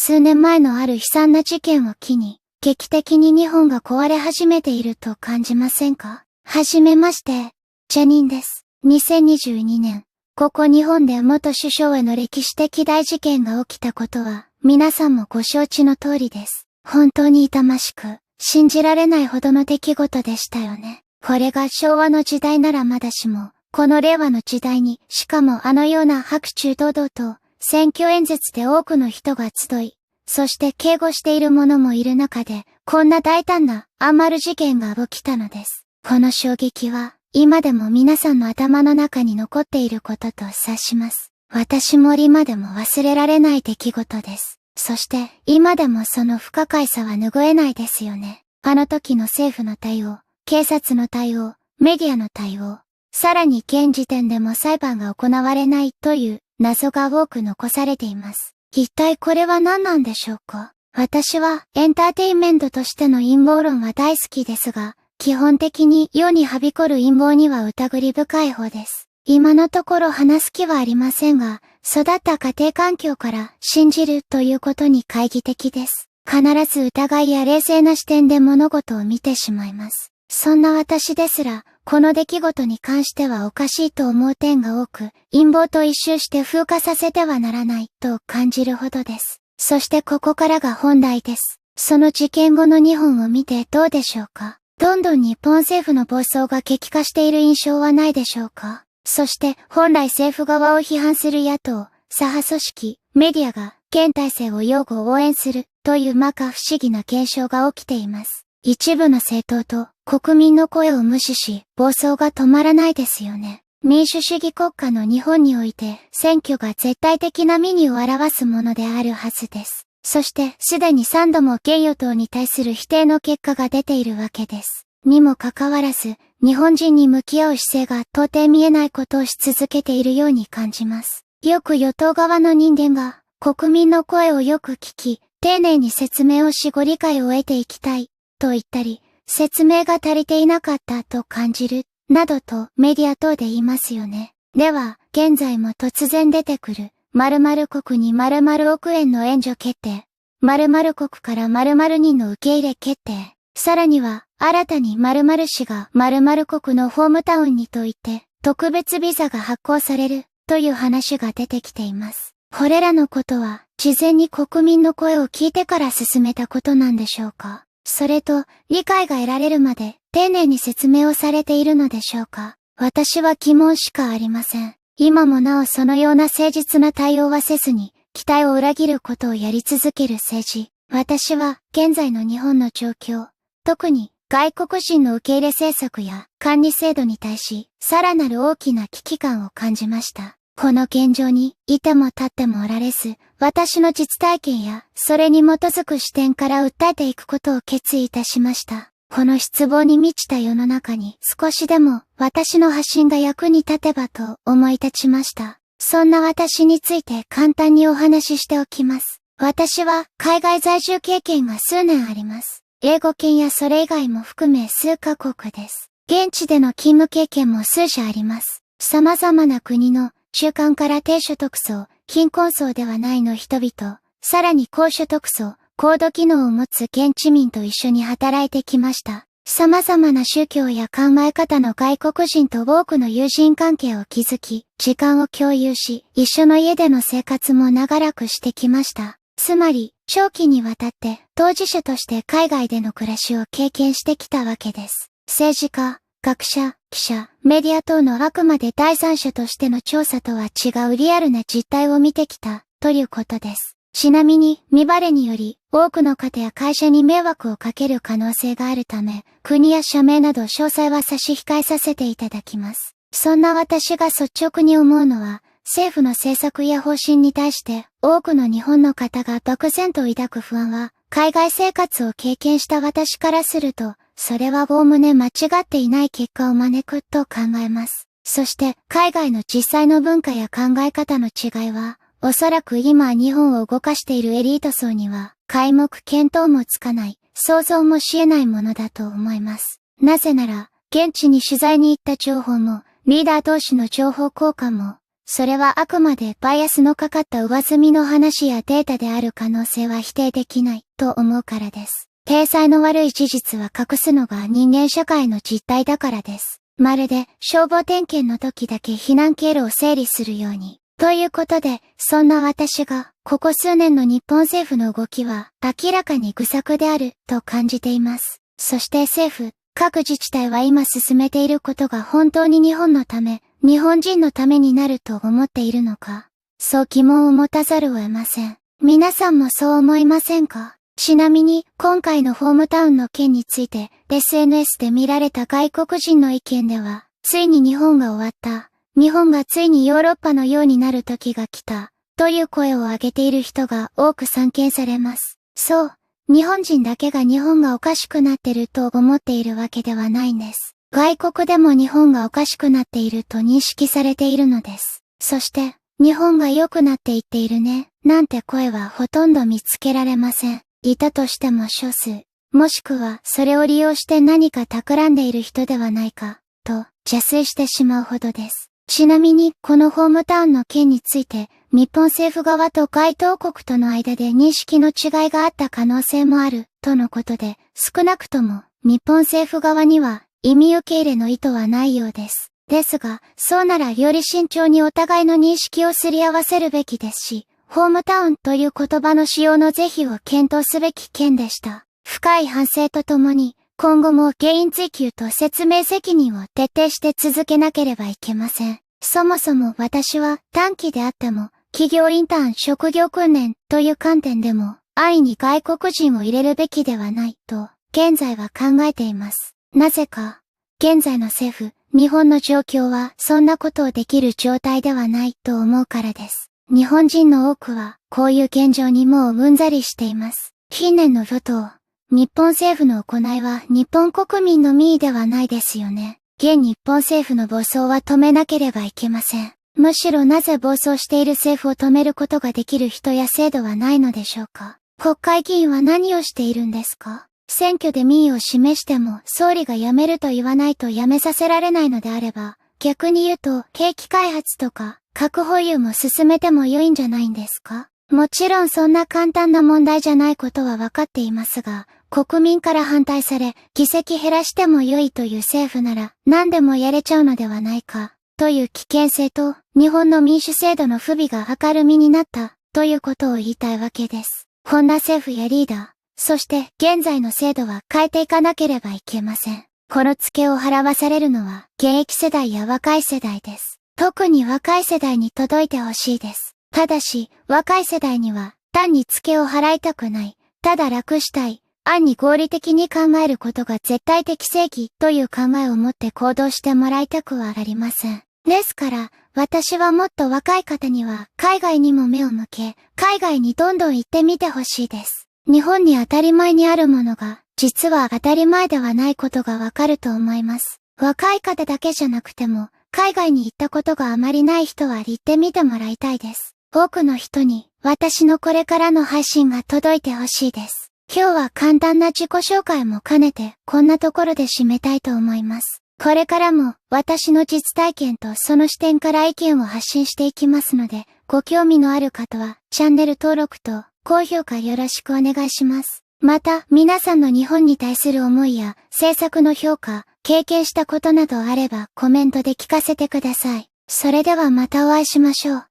数年前のある悲惨な事件を機に、劇的に日本が壊れ始めていると感じませんか？はじめまして、ジャニンです。2022年、ここ日本で元首相への歴史的大事件が起きたことは、皆さんもご承知の通りです。本当に痛ましく、信じられないほどの出来事でしたよね。これが昭和の時代ならまだしも、この令和の時代に、しかもあのような白昼堂々と、選挙演説で多くの人が集い、そして警護している者もいる中で、こんな大胆なアマル事件が起きたのです。この衝撃は、今でも皆さんの頭の中に残っていることと察します。私も今でも忘れられない出来事です。そして、今でもその不可解さは拭えないですよね。あの時の政府の対応、警察の対応、メディアの対応、さらに現時点でも裁判が行われないという謎が多く残されています。一体これは何なんでしょうか？私はエンターテインメントとしての陰謀論は大好きですが、基本的に世にはびこる陰謀には疑り深い方です。今のところ話す気はありませんが、育った家庭環境から信じるということに懐疑的です。必ず疑いや冷静な視点で物事を見てしまいます。そんな私ですら、この出来事に関してはおかしいと思う点が多く、陰謀と一周して風化させてはならないと感じるほどです。そしてここからが本題です。その事件後の日本を見てどうでしょうか？どんどん日本政府の暴走が激化している印象はないでしょうか？そして本来政府側を批判する野党、左派組織、メディアが現体制を擁護応援するという摩訶不思議な現象が起きています。一部の政党と国民の声を無視し、暴走が止まらないですよね。民主主義国家の日本において、選挙が絶対的な民意を表すものであるはずです。そして、すでに3度も現与党に対する否定の結果が出ているわけです。にもかかわらず、日本人に向き合う姿勢が到底見えないことをし続けているように感じます。よく与党側の人間が、国民の声をよく聞き、丁寧に説明をしご理解を得ていきたい、と言ったり、説明が足りていなかったと感じる、などとメディア等で言いますよね。では、現在も突然出てくる、〇〇国に〇〇億円の援助決定、〇〇国から〇〇人の受け入れ決定、さらには、新たに〇〇市が〇〇国のホームタウンにと言って、特別ビザが発行される、という話が出てきています。これらのことは、事前に国民の声を聞いてから進めたことなんでしょうか？それと、理解が得られるまで、丁寧に説明をされているのでしょうか？私は疑問しかありません。今もなおそのような誠実な対応はせずに、期待を裏切ることをやり続ける政治。私は、現在の日本の状況、特に、外国人の受け入れ政策や管理制度に対し、さらなる大きな危機感を感じました。この現状に、いても立ってもおられず、私の実体験や、それに基づく視点から訴えていくことを決意いたしました。この失望に満ちた世の中に、少しでも、私の発信が役に立てばと思い立ちました。そんな私について簡単にお話ししておきます。私は、海外在住経験が数年あります。英語圏やそれ以外も含め数カ国です。現地での勤務経験も数社あります。様々な国の、中間から低所得層、貧困層ではないの人々、さらに高所得層、高度機能を持つ現地民と一緒に働いてきました。様々な宗教や考え方の外国人と多くの友人関係を築き、時間を共有し、一緒の家での生活も長らくしてきました。つまり、長期にわたって当事者として海外での暮らしを経験してきたわけです。政治家、学者、記者、メディア等のあくまで第三者としての調査とは違うリアルな実態を見てきた、ということです。ちなみに、見バレにより、多くの方や会社に迷惑をかける可能性があるため、国や社名など詳細は差し控えさせていただきます。そんな私が率直に思うのは、政府の政策や方針に対して、多くの日本の方が漠然と抱く不安は、海外生活を経験した私からすると、それはおおむね間違っていない結果を招くと考えます。そして、海外の実際の文化や考え方の違いは、おそらく今日本を動かしているエリート層には、皆目見当もつかない、想像もし得ないものだと思います。なぜなら、現地に取材に行った情報も、リーダー同士の情報交換も、それはあくまでバイアスのかかった上積みの話やデータである可能性は否定できないと思うからです。体裁の悪い事実は隠すのが人間社会の実態だからです。まるで消防点検の時だけ避難経路を整理するように。ということで、そんな私が、ここ数年の日本政府の動きは明らかに愚策であると感じています。そして政府、各自治体は今進めていることが本当に日本のため、日本人のためになると思っているのか。そう疑問を持たざるを得ません。皆さんもそう思いませんか？ちなみに、今回のホームタウンの件について、SNS で見られた外国人の意見では、ついに日本が終わった。日本がついにヨーロッパのようになる時が来た。という声を上げている人が多く散見されます。そう。日本人だけが日本がおかしくなってると思っているわけではないんです。外国でも日本がおかしくなっていると認識されているのです。そして、日本が良くなっていっているね、なんて声はほとんど見つけられません。いたとしても少数。もしくはそれを利用して何か企んでいる人ではないか、と邪推してしまうほどです。ちなみに、このホームタウンの件について、日本政府側と該当国との間で認識の違いがあった可能性もある、とのことで、少なくとも、日本政府側には、移民受け入れの意図はないようです。ですが、そうならより慎重にお互いの認識をすり合わせるべきですし、ホームタウンという言葉の使用の是非を検討すべき件でした。深い反省とともに、今後も原因追及と説明責任を徹底して続けなければいけません。そもそも私は短期であっても、企業インターン職業訓練という観点でも、安易に外国人を入れるべきではないと、現在は考えています。なぜか、現在の政府、日本の状況はそんなことをできる状態ではないと思うからです。日本人の多くは、こういう現状にもううんざりしています。近年の与党、日本政府の行いは日本国民の民意ではないですよね。現日本政府の暴走は止めなければいけません。むしろなぜ暴走している政府を止めることができる人や制度はないのでしょうか。国会議員は何をしているんですか？選挙で民意を示しても総理が辞めると言わないと辞めさせられないのであれば、逆に言うと兵器開発とか核保有も進めても良いんじゃないんですか？もちろんそんな簡単な問題じゃないことは分かっていますが、国民から反対され、議席減らしても良いという政府なら何でもやれちゃうのではないか、という危険性と日本の民主制度の不備が明るみになったということを言いたいわけです。本田政府やリーダー、そして現在の制度は変えていかなければいけません。このツケを払わされるのは現役世代や若い世代です。特に若い世代に届いてほしいです。ただし、若い世代には単にツケを払いたくない、ただ楽したい、暗に合理的に考えることが絶対的正義という考えを持って行動してもらいたくはありません。ですから、私はもっと若い方には海外にも目を向け、海外にどんどん行ってみてほしいです。日本に当たり前にあるものが、実は当たり前ではないことがわかると思います。若い方だけじゃなくても、海外に行ったことがあまりない人は行ってみてもらいたいです。多くの人に私のこれからの配信が届いてほしいです。今日は簡単な自己紹介も兼ねてこんなところで締めたいと思います。これからも私の実体験とその視点から意見を発信していきますので、ご興味のある方はチャンネル登録と高評価よろしくお願いします。また皆さんの日本に対する思いや政策の評価、経験したことなどあればコメントで聞かせてください。それではまたお会いしましょう。